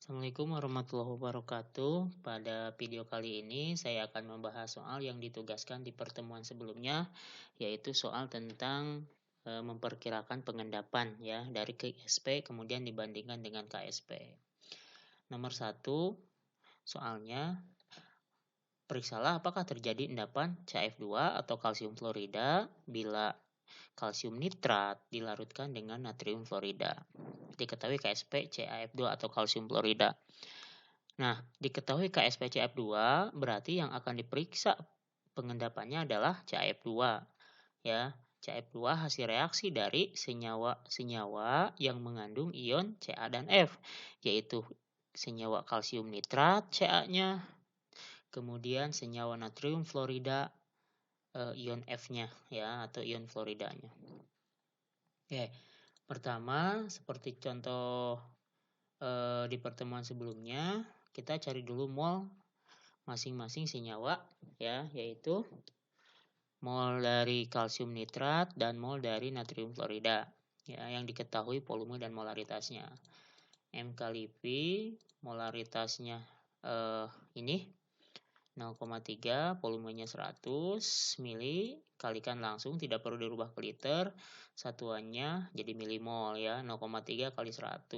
Assalamualaikum warahmatullahi wabarakatuh. Pada video kali ini saya akan membahas soal yang ditugaskan di pertemuan sebelumnya, yaitu soal tentang memperkirakan pengendapan ya dari KSP kemudian dibandingkan dengan KSP. Nomor 1, soalnya periksalah apakah terjadi endapan CaF2 atau kalsium fluorida bila kalsium nitrat dilarutkan dengan natrium fluorida. Diketahui KSP CaF2 atau kalsium fluorida. Nah, diketahui KSP CaF2 berarti yang akan diperiksa pengendapannya adalah CaF2 ya. CaF2 hasil reaksi dari senyawa yang mengandung ion Ca dan F, yaitu senyawa kalsium nitrat Ca-nya, kemudian senyawa natrium fluorida ion F-nya ya atau ion fluoridanya. Oke, pertama seperti contoh di pertemuan sebelumnya, kita cari dulu mol masing-masing senyawa ya, yaitu mol dari kalsium nitrat dan mol dari natrium fluorida ya, yang diketahui volume dan molaritasnya. M kali V, molaritasnya ini 0,3, volumenya 100 mili, kalikan langsung, tidak perlu dirubah ke liter, satuannya jadi milimol ya, 0,3 kali 100.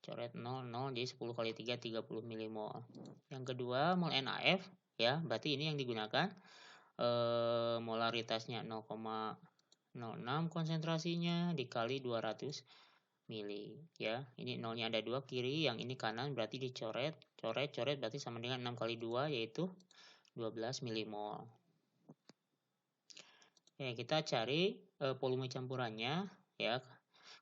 Coret 0, 0, jadi 10 kali 3, 30 milimol. Yang kedua, mol NaF, ya, berarti ini yang digunakan. Molaritasnya 0,06 konsentrasinya dikali 200 mili, ya. Ini nolnya ada 2 kiri, yang ini kanan, berarti dicoret, coret, berarti sama dengan 6 kali 2, yaitu 12 milimol. Ya, kita cari volume campurannya, ya.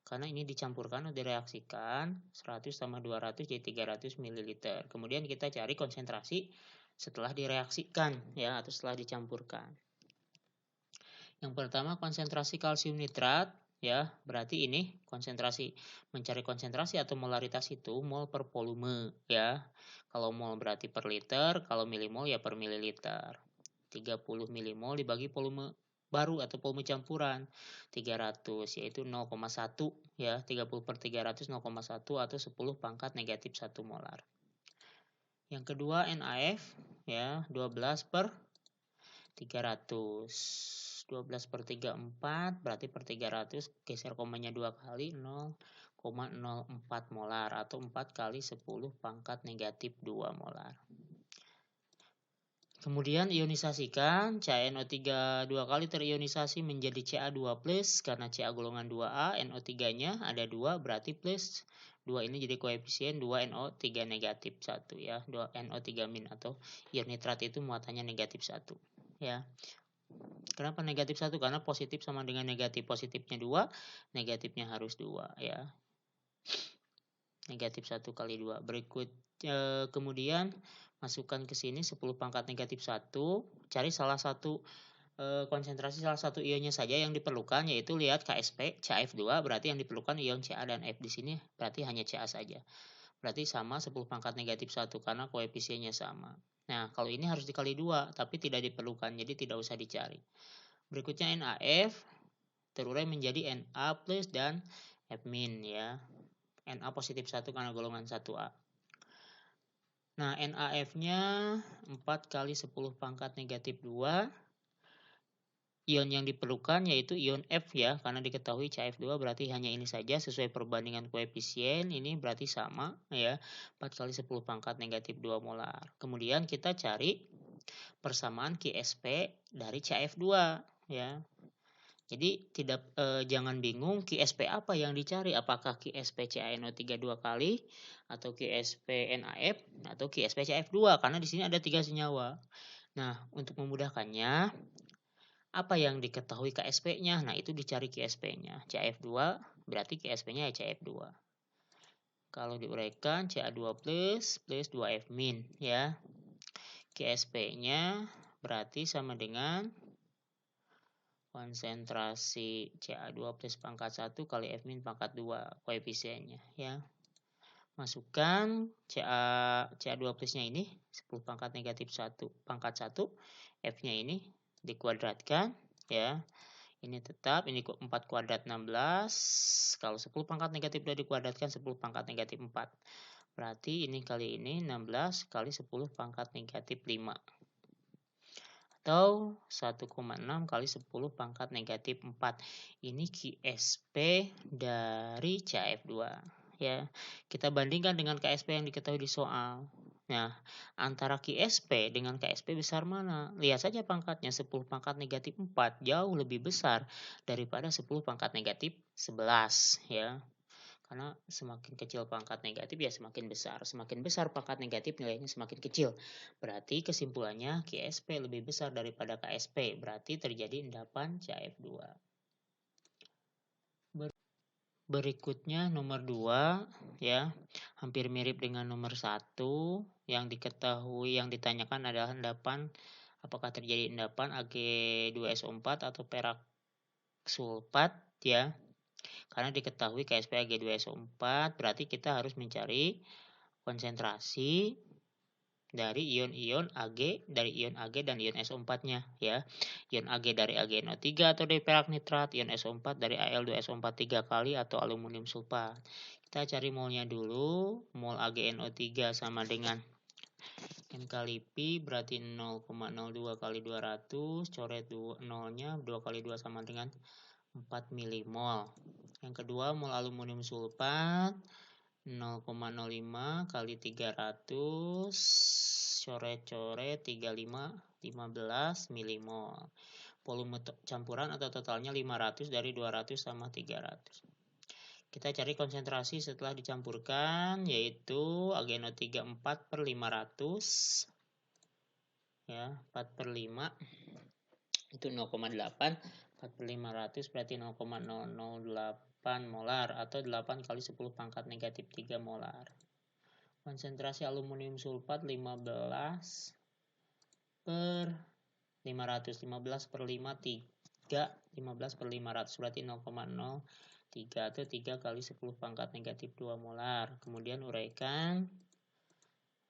Karena ini dicampurkan atau direaksikan 100 tambah 200 jadi 300 ml. Kemudian kita cari konsentrasi setelah direaksikan ya atau setelah dicampurkan. Yang pertama konsentrasi kalsium nitrat ya, berarti ini mencari konsentrasi atau molaritas itu mol per volume ya. Kalau mol berarti per liter, kalau milimol ya per mililiter. 30 milimol dibagi volume baru atau volume campuran 300, yaitu 0,1 ya, 30 per 300 0,1 atau 10 pangkat negatif 1 molar. Yang kedua NaF ya, 12 per 300, 12 per 34 berarti per 300 geser komanya 2 kali 0,04 molar atau 4 kali 10 pangkat negatif 2 molar. Kemudian ionisasikan, CaNO3 2 kali terionisasi menjadi Ca2+, karena Ca golongan 2A, NO3-nya ada 2, berarti plus 2 ini jadi koefisien 2 NO3 negatif 1 ya, 2 NO3- atau ion nitrat itu muatannya negatif 1 ya. Kenapa negatif 1? Karena positif sama dengan negatif, positifnya 2, negatifnya harus 2 ya. Negatif 1 kali 2. Berikut kemudian masukkan ke sini 10 pangkat negatif 1, cari salah satu konsentrasi salah satu ionnya saja yang diperlukan, yaitu lihat KSP CaF2, berarti yang diperlukan ion Ca dan F di sini berarti hanya Ca saja. Berarti sama 10 pangkat negatif 1 karena koefisiennya sama. Nah, kalau ini harus dikali 2 tapi tidak diperlukan, jadi tidak usah dicari. Berikutnya NaF terurai menjadi Na+ dan F- ya. Na positif 1 karena golongan 1A. Nah, NaF-nya 4 kali 10 pangkat negatif 2. Ion yang diperlukan yaitu ion F ya, karena diketahui CaF2 berarti hanya ini saja sesuai perbandingan koefisien, ini berarti sama ya, 4 kali 10 pangkat negatif 2 molar. Kemudian kita cari persamaan KSP dari CaF2 ya. Jadi jangan bingung KSP apa yang dicari, apakah KSP CaNO3 2 kali atau KSP NaF atau KSP CaF2, karena di sini ada 3 senyawa. Nah, untuk memudahkannya apa yang diketahui KSP-nya? Nah, itu dicari KSP-nya. CaF2 berarti KSP-nya ya CaF2. Kalau diuraikan Ca2+ plus 2F- ya. KSP-nya berarti sama dengan konsentrasi Ca2 plus pangkat 1 kali F- pangkat 2 koefisiennya ya. Masukkan Ca2 plusnya ini 10 pangkat negatif 1 pangkat 1, F-nya ini dikuadratkan ya. Ini tetap, ini 4 kuadrat 16. Kalau 10 pangkat negatif 2 dikuadratkan 10 pangkat negatif 4. Berarti ini kali ini 16 kali 10 pangkat negatif 5. Atau 1,6 kali 10 pangkat negatif 4. Ini QSP dari CF2. Ya, kita bandingkan dengan KSP yang diketahui di soal. Nah, antara QSP dengan KSP besar mana? Lihat saja pangkatnya, 10 pangkat negatif 4 jauh lebih besar daripada 10 pangkat negatif 11. Ya. Karena semakin kecil pangkat negatif ya semakin besar. Semakin besar pangkat negatif nilainya semakin kecil. Berarti kesimpulannya QSP lebih besar daripada KSP. Berarti terjadi endapan CF2. Berikutnya nomor 2 ya. Hampir mirip dengan nomor 1. Yang diketahui yang ditanyakan adalah endapan apakah terjadi endapan Ag2SO4 atau perak sulfat ya. Karena diketahui KSP Ag2SO4 berarti kita harus mencari konsentrasi dari ion-ion Ag, dari ion Ag dan ion SO4-nya ya. Ion Ag dari AgNO3 atau dari perak nitrat, ion SO4 dari Al2SO4 3 kali atau aluminium sulfat. Kita cari molnya dulu. Mol AgNO3 sama dengan N kali Pi berarti 0,02 kali 200, coret 0-nya 2 kali 2 sama dengan 4 milimol. Yang kedua mol aluminium sulfat 0,05 kali 300 coret-coret 35 15 milimol. Volume campuran atau totalnya 500 dari 200 sama 300. Kita cari konsentrasi setelah dicampurkan yaitu AgNO3 4 per 500 ya, 4 per 5 itu 0,8, 4 per 500 berarti 0,008 molar atau 8 kali 10 pangkat negatif 3 molar. Konsentrasi aluminium sulfat 15 per 500, 15 per 5, 3, 15 per 500 berarti 0,03 atau 3 kali 10 pangkat negatif 2 molar. Kemudian uraikan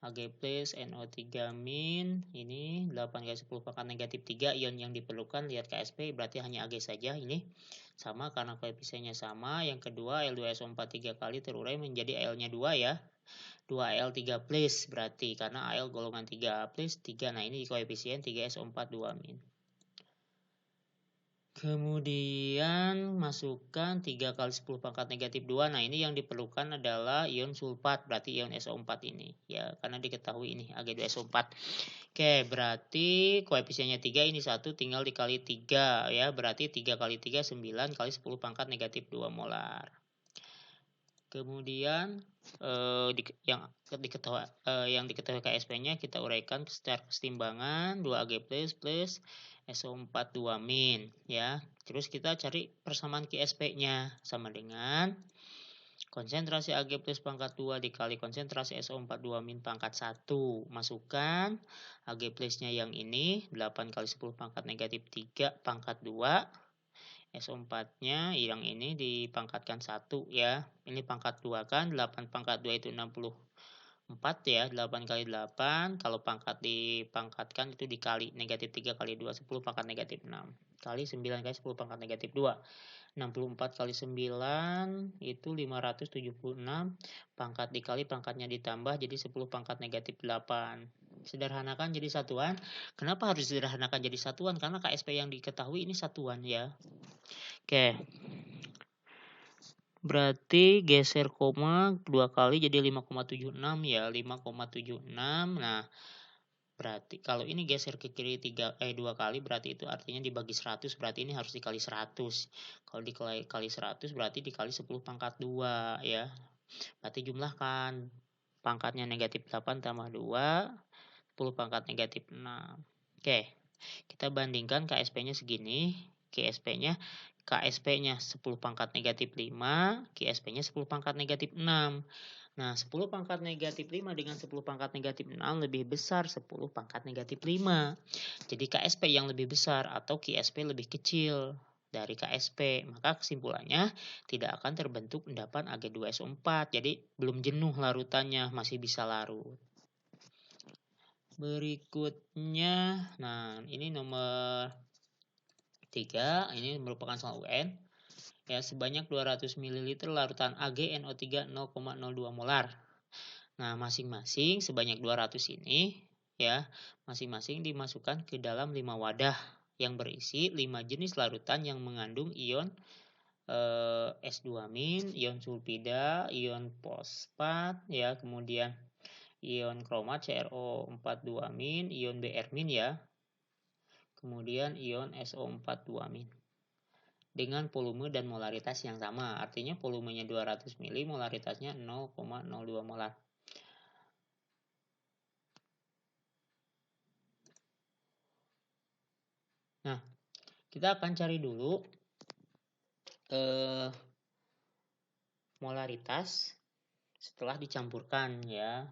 Ag plus NO3 min ini 8 kali 10 pangkat negatif 3 ion yang diperlukan. Lihat KSP berarti hanya Ag saja ini sama karena koefisiennya sama. Yang kedua Al2SO4 3 kali terurai menjadi Al-nya 2 ya. 2Al3 plus berarti karena Al golongan 3 plus 3. Nah ini koefisien 3SO4 2 min. Kemudian masukkan 3 kali 10 pangkat negatif 2. Nah ini yang diperlukan adalah ion sulfat, berarti ion SO4 ini. Ya, karena diketahui ini Ag2SO4. Oke, berarti koefisiennya 3 ini 1 tinggal dikali 3 ya. Berarti 3 kali 3 9 kali 10 pangkat negatif 2 molar. Kemudian yang diketahui KSP-nya kita uraikan secara kesetimbangan 2Ag plus SO4 2 min ya. Terus kita cari persamaan QSP-nya sama dengan konsentrasi Ag plus pangkat 2 dikali konsentrasi SO4 2 min pangkat 1. Masukkan Ag plus-nya yang ini 8 kali 10 pangkat negatif 3 pangkat 2. SO4-nya yang ini dipangkatkan 1 ya. Ini pangkat 2 kan, 8 pangkat 2 itu 64 ya, 8 kali 8. Kalau pangkat dipangkatkan itu dikali negatif 3 kali 2, 10 pangkat negatif 6. Kali 9 kali 10 pangkat negatif 2. 64 kali 9 itu 576. Pangkat dikali pangkatnya ditambah jadi 10 pangkat negatif 8. Sederhanakan jadi satuan. Kenapa harus sederhanakan jadi satuan? Karena KSP yang diketahui ini satuan ya. Oke. Berarti geser koma 2 kali jadi 5,76 ya, 5,76. Nah, berarti kalau ini geser ke kiri 2 kali berarti itu artinya dibagi 100, berarti ini harus dikali 100. Kalau dikali 100 berarti dikali 10 pangkat 2 ya. Berarti jumlahkan pangkatnya negatif 8 tambah 2, 10 pangkat negatif 6. Oke, kita bandingkan KSP-nya segini, KSP-nya 10 pangkat negatif 5, QSP-nya 10 pangkat negatif 6. Nah, 10 pangkat negatif 5 dengan 10 pangkat negatif 6 lebih besar 10 pangkat negatif 5. Jadi KSP yang lebih besar atau QSP lebih kecil dari KSP. Maka kesimpulannya tidak akan terbentuk endapan Ag2SO4. Jadi belum jenuh larutannya, masih bisa larut. Berikutnya, nah ini nomor 3, ini merupakan soal UN. Ya, sebanyak 200 ml larutan AgNO3 0,02 molar. Nah, masing-masing sebanyak 200 ini ya, masing-masing dimasukkan ke dalam 5 wadah yang berisi 5 jenis larutan yang mengandung ion S2-, ion sulfida, ion fosfat ya, kemudian ion kromat CrO42-, ion Br- ya. Kemudian ion SO42-. Dengan volume dan molaritas yang sama. Artinya volumenya 200 ml, molaritasnya 0,02 molar. Nah, kita akan cari dulu molaritas setelah dicampurkan ya.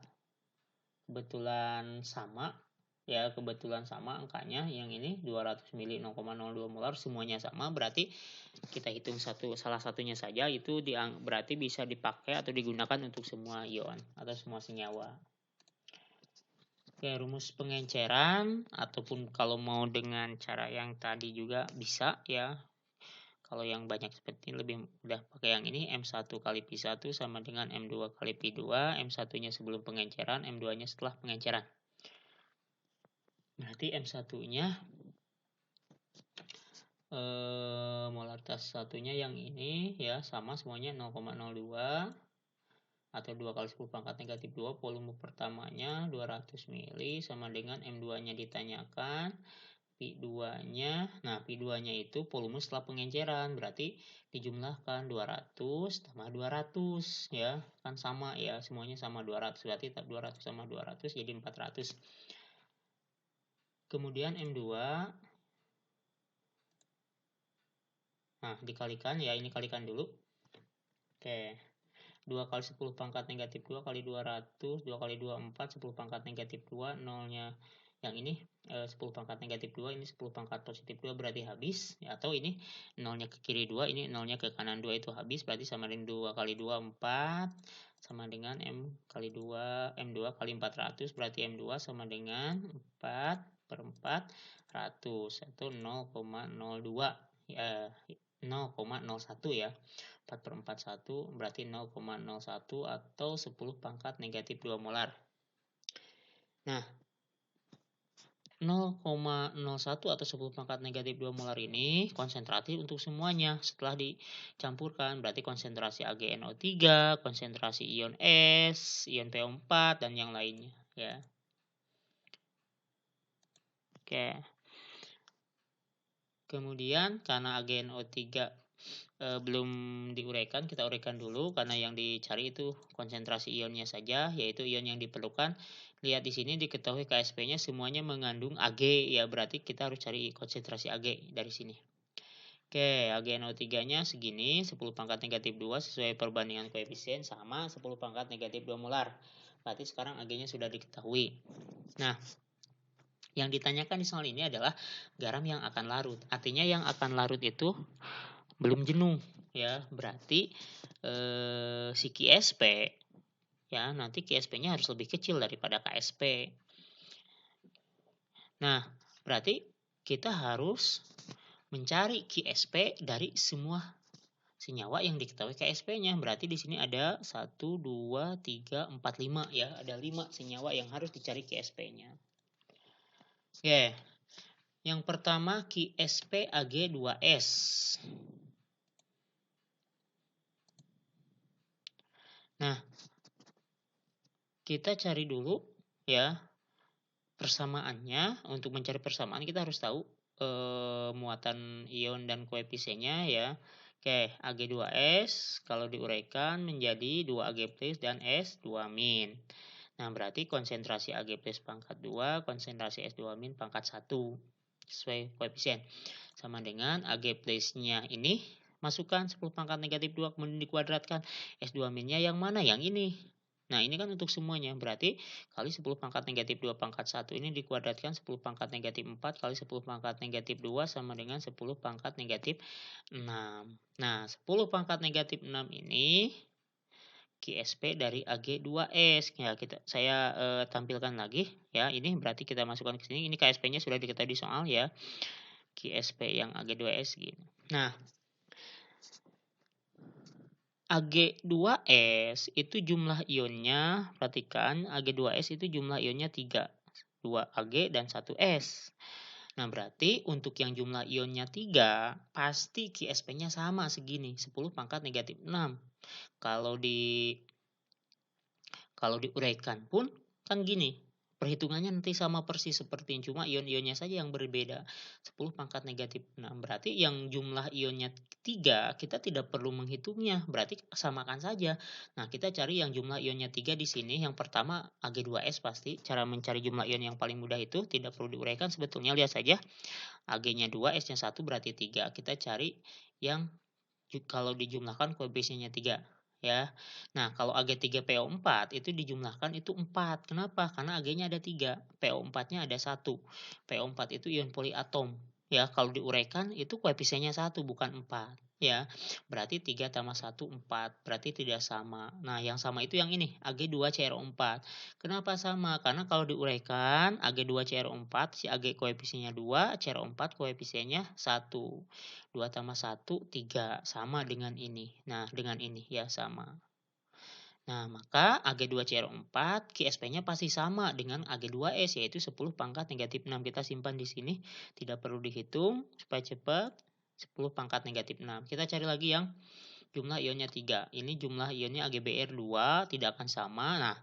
Kebetulan sama angkanya, yang ini 200 ml 0,02 molar semuanya sama, berarti kita hitung salah satunya saja, itu berarti bisa dipakai atau digunakan untuk semua ion atau semua senyawa. Oke, rumus pengenceran ataupun kalau mau dengan cara yang tadi juga bisa ya. Kalau yang banyak seperti ini lebih mudah pakai yang ini, M1 kali Pi1 sama dengan M2 kali Pi2, M1-nya sebelum pengenceran, M2-nya setelah pengenceran. Berarti M1-nya molaritas satunya yang ini ya, sama semuanya 0,02 atau 2 kali 10 pangkat negatif 2, volume pertamanya 200 ml sama dengan M2-nya ditanyakan, Pi2-nya. Nah, Pi2-nya itu volume setelah pengenceran, berarti dijumlahkan 200 tambah 200 ya. Kan sama ya, semuanya sama 200, berarti 200 sama 200 jadi 400. Kemudian M2, nah dikalikan ya, ini kalikan dulu. Oke, 2 kali 10 pangkat negatif 2 kali 200, 2 kali 2 4, 10 pangkat negatif 2, nolnya yang ini 10 pangkat negatif 2, ini 10 pangkat positif 2, berarti habis ya, atau ini nolnya ke kiri 2, ini nolnya ke kanan 2, itu habis, berarti sama dengan 2 kali 2 4 sama dengan M2 kali 400, berarti M2 sama dengan 4 per 400 atau 0,02 ya, 0,01 ya. 4 per 41 berarti 0,01 atau 10 pangkat negatif 2 molar. Nah, 0,01 atau 10 pangkat negatif 2 molar ini konsentrasi untuk semuanya setelah dicampurkan. Berarti konsentrasi AgNO3, konsentrasi ion S, ion PO4, dan yang lainnya ya. Oke. Kemudian karena AgNO3 belum diuraikan, kita uraikan dulu karena yang dicari itu konsentrasi ionnya saja, yaitu ion yang diperlukan. Lihat di sini diketahui KSP-nya semuanya mengandung Ag ya, berarti kita harus cari konsentrasi Ag dari sini. Oke, AgNO3-nya segini, 10 pangkat negatif 2 sesuai perbandingan koefisien sama 10 pangkat negatif 2 molar. Berarti sekarang Ag-nya sudah diketahui. Nah, yang ditanyakan di soal ini adalah garam yang akan larut. Artinya yang akan larut itu belum jenuh ya, berarti si KSP ya, nanti KSP-nya harus lebih kecil daripada KSP. Nah, berarti kita harus mencari KSP dari semua senyawa yang diketahui KSP-nya. Berarti di sini ada 1 2 3 4 5 ya, ada 5 senyawa yang harus dicari KSP-nya. Oke. Yang pertama KSP Ag2S. Nah, kita cari dulu ya persamaannya. Untuk mencari persamaan kita harus tahu muatan ion dan koefisiennya ya. Oke, Ag2S kalau diuraikan menjadi 2 Ag plus dan S2 min. Nah, berarti konsentrasi Ag plus pangkat 2, konsentrasi S2 min pangkat 1 sesuai koefisien. Sama dengan Ag plus-nya ini masukkan 10 pangkat negatif 2 kemudian dikuadratkan. S2 min-nya yang mana? Yang ini. Nah, ini kan untuk semuanya. Berarti kali 10 pangkat negatif 2 pangkat 1 ini dikuadratkan 10 pangkat negatif 4 kali 10 pangkat negatif 2 sama dengan 10 pangkat negatif 6. Nah, 10 pangkat negatif 6 ini KSP dari Ag2S. Ya, saya tampilkan lagi ya. Ini berarti kita masukkan ke sini. Ini KSP-nya sudah diketahui di soal ya. KSP yang Ag2S gini. Nah, Ag2S itu jumlah ionnya, perhatikan Ag2S itu jumlah ionnya 3. 2 Ag dan 1 S. Nah, berarti untuk yang jumlah ionnya 3, pasti QSP-nya sama segini, 10 pangkat negatif 6. Kalau diuraikan pun kan gini, perhitungannya nanti sama persis seperti ini, cuma ion-ionnya saja yang berbeda. 10 pangkat negatif 6. Berarti yang jumlah ionnya 3, kita tidak perlu menghitungnya, berarti samakan saja. Nah, kita cari yang jumlah ionnya 3 di sini. Yang pertama Ag2S pasti. Cara mencari jumlah ion yang paling mudah itu tidak perlu diuraikan, sebetulnya lihat saja. Ag-nya 2, S-nya 1 berarti 3. Kita cari yang kalau dijumlahkan koefisiennya 3. Ya. Nah, kalau Ag3PO4 itu dijumlahkan itu 4. Kenapa? Karena Ag-nya ada 3, PO4-nya ada 1. PO4 itu ion poliatom. Ya, kalau diuraikan itu koefisiennya 1 bukan 4. Ya, berarti 3 tambah 1, 4. Berarti tidak sama. Nah, yang sama itu yang ini, Ag2CrO4. Kenapa sama? Karena kalau diuraikan Ag2CrO4, si Ag koefisiennya 2, CrO4 koefisiennya 1. 2 tambah 1, 3. Sama dengan ini. Nah, dengan ini ya sama. Nah, maka Ag2CrO4 QSP-nya pasti sama dengan Ag2S, yaitu 10 pangkat negatif 6. Kita simpan di sini. Tidak perlu dihitung supaya cepat. 10 pangkat negatif 6. Kita cari lagi yang jumlah ionnya 3. Ini jumlah ionnya AgBr2 tidak akan sama. Nah,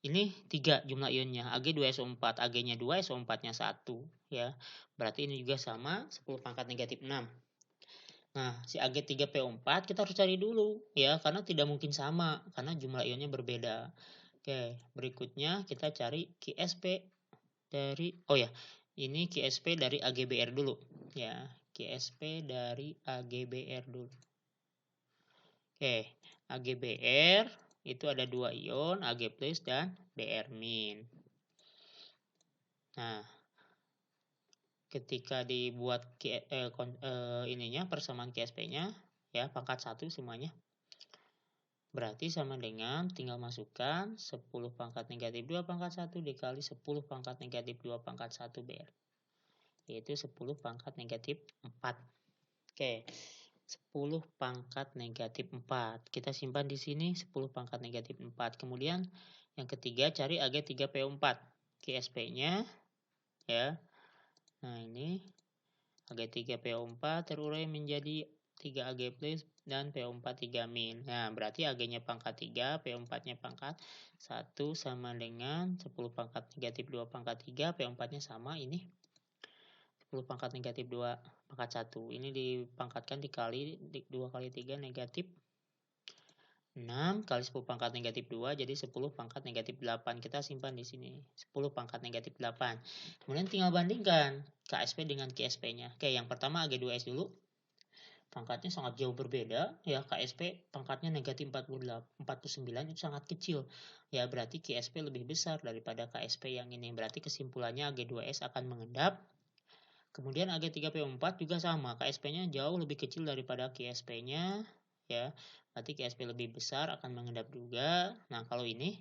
ini 3 jumlah ionnya. Ag2SO4, Ag-nya 2, SO4-nya 1. Ya, berarti ini juga sama 10 pangkat negatif 6. Nah, si Ag3PO4 kita harus cari dulu ya, karena tidak mungkin sama karena jumlah ionnya berbeda. Oke, berikutnya kita cari QSP dari ini QSP dari AgBr dulu ya. QSP dari AgBr dulu. Oke, AgBr itu ada 2 ion, Ag+ dan Br-. Nah, ketika dibuat persamaan QSP-nya ya, pangkat 1 semuanya. Berarti sama dengan tinggal masukkan 10 pangkat negatif 2 pangkat 1 dikali 10 pangkat negatif 2 pangkat 1 Br. Yaitu 10 pangkat negatif 4. Oke. 10 pangkat negatif 4. Kita simpan di sini 10 pangkat negatif 4. Kemudian yang ketiga cari Ag3PO4. QSP-nya ya. Nah, ini Ag3PO4 terurai menjadi 3 Ag+ dan PO4 3-. Nah, berarti Ag-nya pangkat 3, PO4-nya pangkat 1 sama dengan 10 pangkat negatif 2 pangkat 3, PO4-nya sama ini 10 pangkat negatif 2 pangkat 1. Ini dipangkatkan dikali 2 kali 3 negatif 6 kali 10 pangkat negatif 2 jadi 10 pangkat negatif 8. Kita simpan di sini 10 pangkat negatif 8. Kemudian tinggal bandingkan KSP dengan QSP-nya. Oke, yang pertama Ag2S dulu. Pangkatnya sangat jauh berbeda ya. KSP pangkatnya negatif 49 itu sangat kecil. Ya, berarti QSP lebih besar daripada KSP yang ini. Berarti kesimpulannya Ag2S akan mengendap. Kemudian Ag3PO4 juga sama. KSP-nya jauh lebih kecil daripada QSP-nya ya. Berarti QSP lebih besar akan mengendap juga. Nah, kalau ini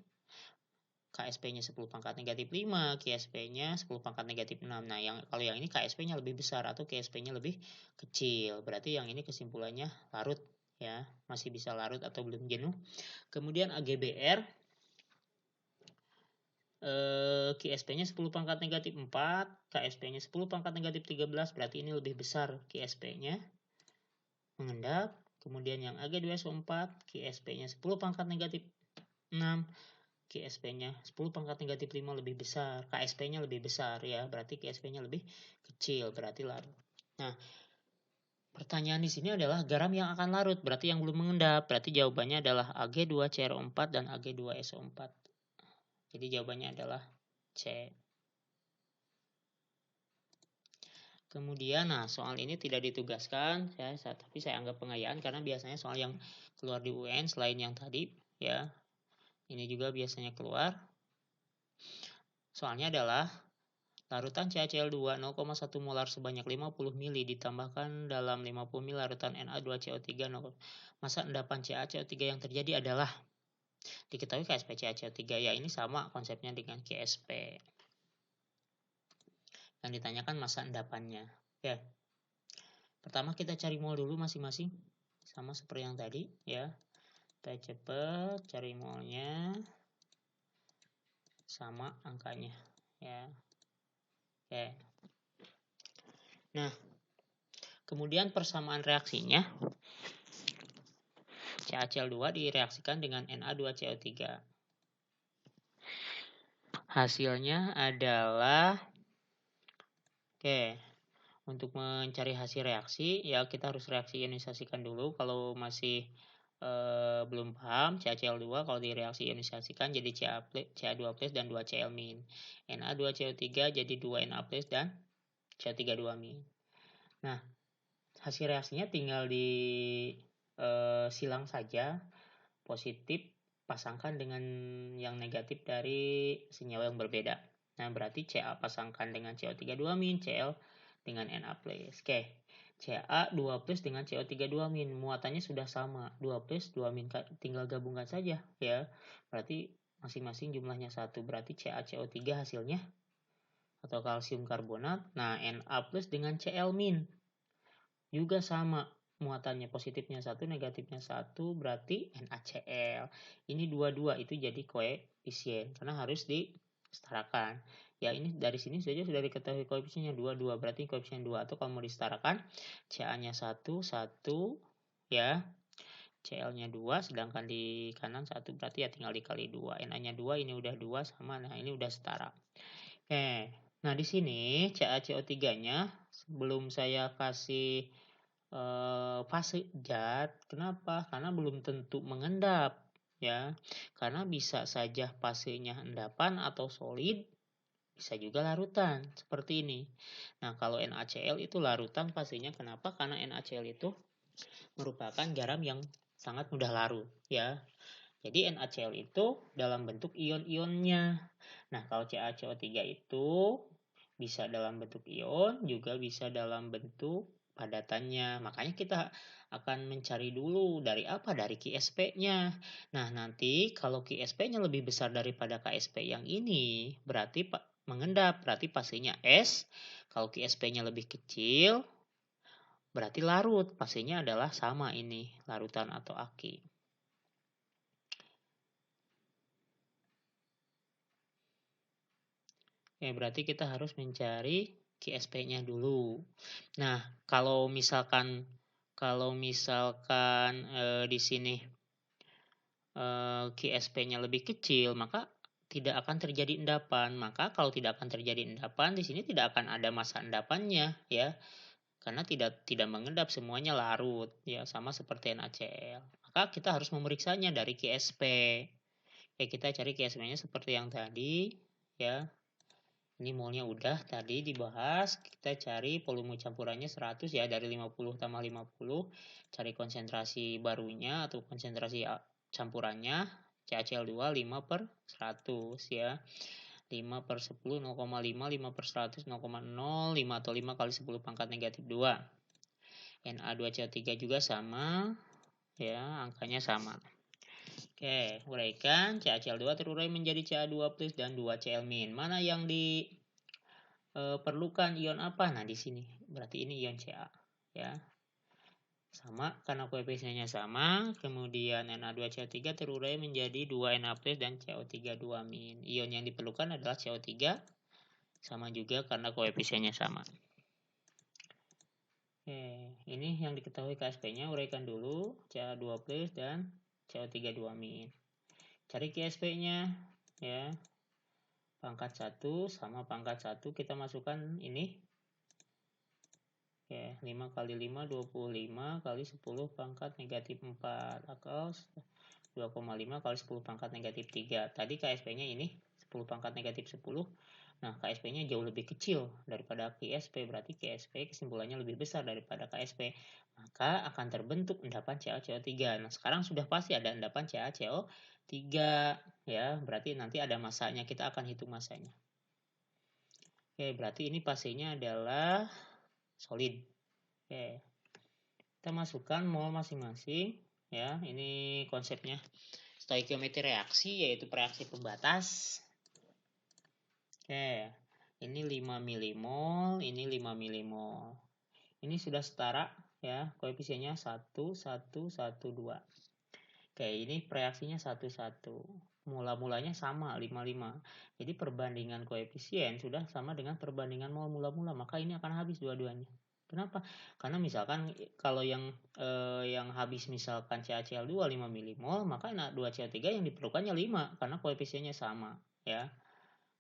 KSP-nya 10 pangkat negatif 5, QSP-nya 10 pangkat negatif 6. Nah, kalau yang ini KSP-nya lebih besar atau QSP-nya lebih kecil. Berarti yang ini kesimpulannya larut ya, masih bisa larut atau belum jenuh. Kemudian AgBr QSP-nya 10 pangkat negatif 4, KSP-nya 10 pangkat negatif 13, berarti ini lebih besar QSP-nya mengendap. Kemudian yang Ag2SO4 QSP-nya 10 pangkat negatif 6, QSP-nya 10 pangkat negatif 5 lebih besar, KSP-nya lebih besar ya, berarti QSP-nya lebih kecil, berarti larut. Nah, pertanyaan di sini adalah garam yang akan larut, berarti yang belum mengendap, berarti jawabannya adalah Ag2CrO4 dan Ag2SO4. Jadi jawabannya adalah C. Kemudian, nah soal ini tidak ditugaskan, ya, tapi saya anggap pengayaan karena biasanya soal yang keluar di UN selain yang tadi, ya, ini juga biasanya keluar. Soalnya adalah larutan CaCl2 0,1 molar sebanyak 50 ml ditambahkan dalam 50 ml larutan Na2CO3. Masa endapan CaCO3 yang terjadi adalah diketahui KSP CaCO3, ya ini sama konsepnya dengan KSP. Yang ditanyakan masa endapannya. Ya. Pertama kita cari mol dulu masing-masing, sama seperti yang tadi ya. Kita cepet cari molnya sama angkanya ya. Oke. Nah, kemudian persamaan reaksinya CaCl2 direaksikan dengan Na2CO3. Hasilnya adalah untuk mencari hasil reaksi ya kita harus reaksi ionisasikan dulu. Kalau masih belum paham, CaCl2 kalau direaksi ionisasikan jadi Ca2+ dan 2Cl-. Na2CO3 jadi 2Na+ dan CO3 2-. Nah, hasil reaksinya tinggal silang saja. Positif pasangkan dengan yang negatif dari senyawa yang berbeda. Nah, berarti Ca pasangkan dengan CO3 2-, Cl dengan Na+. Oke. Ca2+ dengan CO3 2-, muatannya sudah sama, 2+, 2-, tinggal gabungkan saja ya. Berarti masing-masing jumlahnya 1, berarti CaCO3 hasilnya atau kalsium karbonat. Nah, Na+ dengan Cl- juga sama, muatannya positifnya 1, negatifnya 1, berarti NaCl. Ini 22 itu jadi koefisien karena harus disetarakan. Ya, ini dari sini saja sudah diketahui koefisiennya 22, berarti koefisien 2. Atau kalau mau disetarakan, Ca-nya 1, 1 ya. Cl-nya 2, sedangkan di kanan 1, berarti ya tinggal dikali 2. Na-nya 2, ini udah 2 sama, nah ini udah setara. Nah di sini CaCO3-nya sebelum saya kasih fase zat, kenapa? Karena belum tentu mengendap ya. Karena bisa saja fasenya endapan atau solid, bisa juga larutan seperti ini. Nah, kalau NaCl itu larutan fasenya, kenapa? Karena NaCl itu merupakan garam yang sangat mudah larut ya. Jadi NaCl itu dalam bentuk ion-ionnya. Nah, kalau CaCO3 itu bisa dalam bentuk ion, juga bisa dalam bentuk padatannya. Makanya kita akan mencari dulu dari apa? Dari KSP-nya. Nah, nanti kalau KSP-nya lebih besar daripada KSP yang ini, berarti mengendap, berarti fasenya S. Kalau KSP-nya lebih kecil, berarti larut. Fasenya adalah sama ini, larutan atau aki. Berarti kita harus mencari KSP-nya dulu. Nah, kalau misalkan di sini KSP-nya lebih kecil, maka tidak akan terjadi endapan. Maka kalau tidak akan terjadi endapan, di sini tidak akan ada masa endapannya ya. Karena tidak mengendap, semuanya larut ya, sama seperti NaCl. Maka kita harus memeriksanya dari KSP. Kita cari KSP-nya seperti yang tadi ya. Ini molnya udah tadi dibahas, kita cari volume campurannya 100 ya, dari 50 tambah 50, cari konsentrasi barunya atau konsentrasi campurannya, CaCl2 5/100 ya, 5/10, 0,5, 5/100, 0,05 atau 5 kali 10 pangkat negatif 2. Na2CO3 juga sama ya, angkanya sama. Oke, uraikan. CaCl2 terurai menjadi Ca2+ dan 2Cl-. Mana yang diperlukan ion apa? Nah, di sini. Berarti ini ion Ca ya. Sama karena koefisiennya sama, kemudian Na2CO3 terurai menjadi 2Na+ dan CO3 2-. Ion yang diperlukan adalah CO3, sama juga karena koefisiennya sama. Oke, ini yang diketahui KSP-nya, uraikan dulu Ca2+ dan CO3 2-. Cari KSP-nya ya. Pangkat 1 sama pangkat 1 kita masukkan ini. Oke, 5 kali 5 25 kali 10 pangkat negatif 4 atau 2,5 kali 10 pangkat negatif 3. Tadi KSP-nya ini 10 pangkat negatif 10. Nah, KSP-nya jauh lebih kecil daripada KSP, berarti KSP kesimpulannya lebih besar daripada KSP. Maka akan terbentuk endapan CaCO3. Nah, sekarang sudah pasti ada endapan CaCO3 ya, berarti nanti ada masanya, kita akan hitung masanya. Oke, berarti ini fasenya adalah solid. Oke. Kita masukkan mol masing-masing ya. Ini konsepnya stoikiometri reaksi, yaitu reaksi pembatas. Oke. Ini 5 milimol, ini 5 milimol. Ini sudah setara ya, koefisiennya 1, 1, 1, 2. Oke, ini reaksinya satu-satu. Mula-mulanya sama 55. Jadi perbandingan koefisien sudah sama dengan perbandingan mol mula-mula, maka ini akan habis dua-duanya. Kenapa? Karena misalkan kalau yang habis misalkan CaCl2 5 milimol, maka 2CO3 yang diperlukannya 5 karena koefisiennya sama, ya.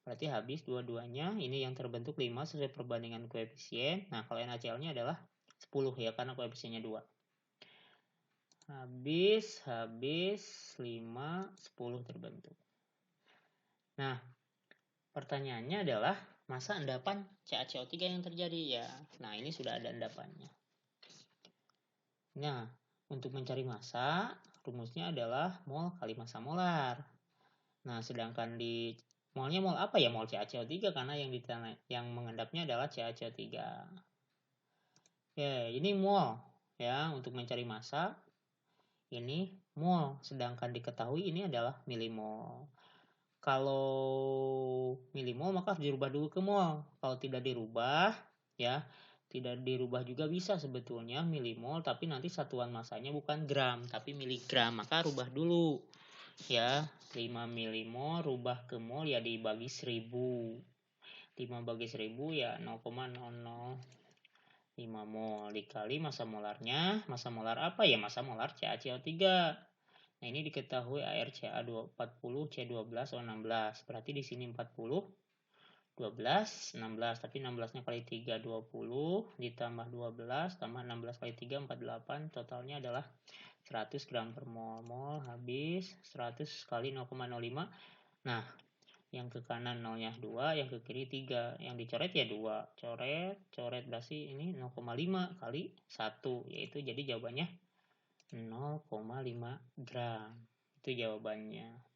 Berarti habis dua-duanya, ini yang terbentuk 5 sesuai perbandingan koefisien. Nah, kalau NaCl-nya adalah 10 ya karena koefisiennya 2. Habis 5, 10 terbentuk. Nah, pertanyaannya adalah masa endapan CaCO3 yang terjadi ya. Nah, ini sudah ada endapannya. Nah, untuk mencari massa, rumusnya adalah mol kali massa molar. Nah, sedangkan di molnya mol apa ya? Mol CaCO3 karena yang mengendapnya adalah CaCO3. Ya, ini mol ya untuk mencari massa. Ini mol, sedangkan diketahui ini adalah milimol. Kalau milimol maka harus dirubah dulu ke mol. Kalau tidak dirubah, ya tidak dirubah juga bisa sebetulnya milimol, tapi nanti satuan masanya bukan gram, tapi miligram. Maka rubah dulu, ya 5 milimol rubah ke mol ya dibagi 1000. 5 bagi 1000 ya 0,005 mol dikali massa molarnya. Massa molar apa ya? Massa molar CaCO3. Nah, ini diketahui ArCa40 C12O16. Berarti di sini 40 12 16, tapi 16-nya kali 3 20 ditambah 12 tambah 16 kali 3 48, totalnya adalah 100 gram per mol. Mol habis 100 kali 0,05. Nah, yang ke kanan nolnya 2, yang ke kiri 3. Yang dicoret ya 2. Coret berarti ini 0,5 kali 1, yaitu jadi jawabannya 0,5 gram. Itu jawabannya.